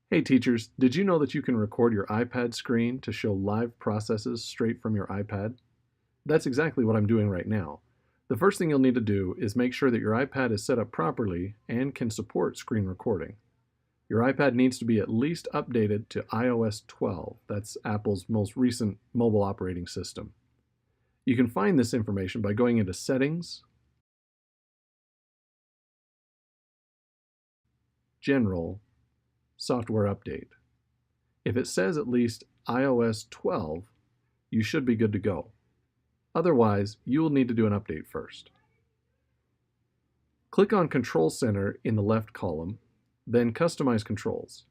Hey teachers, did you know that you can record your iPad screen to show live processes straight from your iPad? That's exactly what I'm doing right now. The first thing you'll need to do is make sure that your iPad is set up properly and can support screen recording. Your iPad needs to be at least updated to iOS 12. That's Apple's most recent mobile operating system. You can find this information by going into Settings, General, Software Update. If it says at least iOS 12, you should be good to go. Otherwise, you will need to do an update first. Click on Control Center in the left column, then Customize Controls.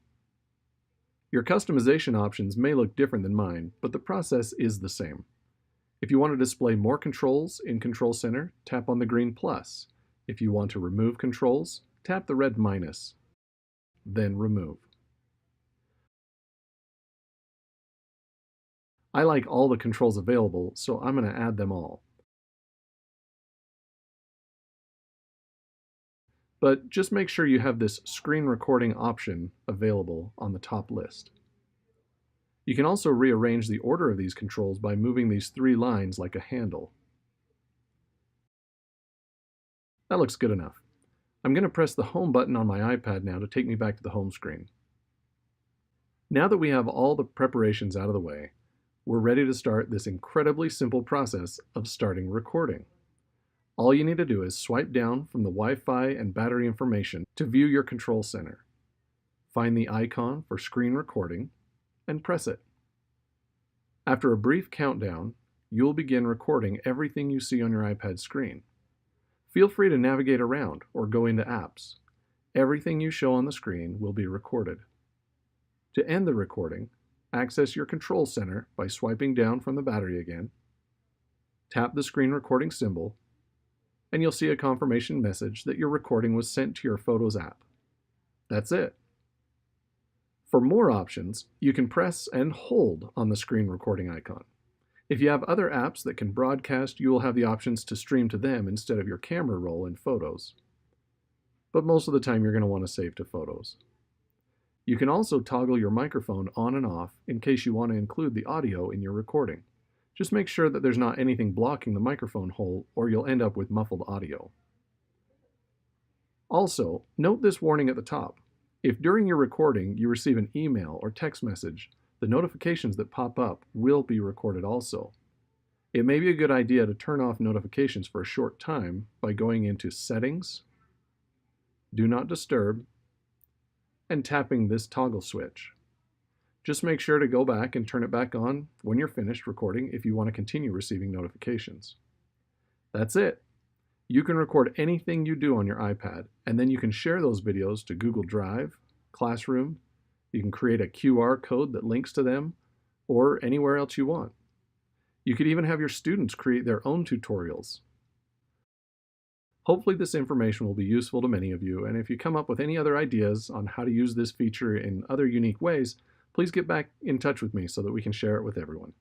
Your customization options may look different than mine, but the process is the same. If you want to display more controls in Control Center, tap on the green plus. If you want to remove controls, tap the red minus, then Remove. I like all the controls available, so I'm going to add them all. But just make sure you have this screen recording option available on the top list. You can also rearrange the order of these controls by moving these three lines like a handle. That looks good enough. I'm going to press the Home button on my iPad now to take me back to the home screen. Now that we have all the preparations out of the way, we're ready to start this incredibly simple process of starting recording. All you need to do is swipe down from the Wi-Fi and battery information to view your control center. Find the icon for screen recording and press it. After a brief countdown, you'll begin recording everything you see on your iPad screen. Feel free to navigate around or go into apps. Everything you show on the screen will be recorded. To end the recording, access your control center by swiping down from the battery again. Tap the screen recording symbol, and you'll see a confirmation message that your recording was sent to your Photos app. That's it. For more options, you can press and hold on the screen recording icon. If you have other apps that can broadcast, you will have the options to stream to them instead of your camera roll in Photos. But most of the time you're going to want to save to Photos. You can also toggle your microphone on and off in case you want to include the audio in your recording. Just make sure that there's not anything blocking the microphone hole or you'll end up with muffled audio. Also, note this warning at the top. If during your recording you receive an email or text message, the notifications that pop up will be recorded also. It may be a good idea to turn off notifications for a short time by going into Settings, Do Not Disturb, and tapping this toggle switch. Just make sure to go back and turn it back on when you're finished recording if you want to continue receiving notifications. That's it. You can record anything you do on your iPad, and then you can share those videos to Google Drive, Classroom. You can create a QR code that links to them, or anywhere else you want. You could even have your students create their own tutorials. Hopefully this information will be useful to many of you, and if you come up with any other ideas on how to use this feature in other unique ways, please get back in touch with me so that we can share it with everyone.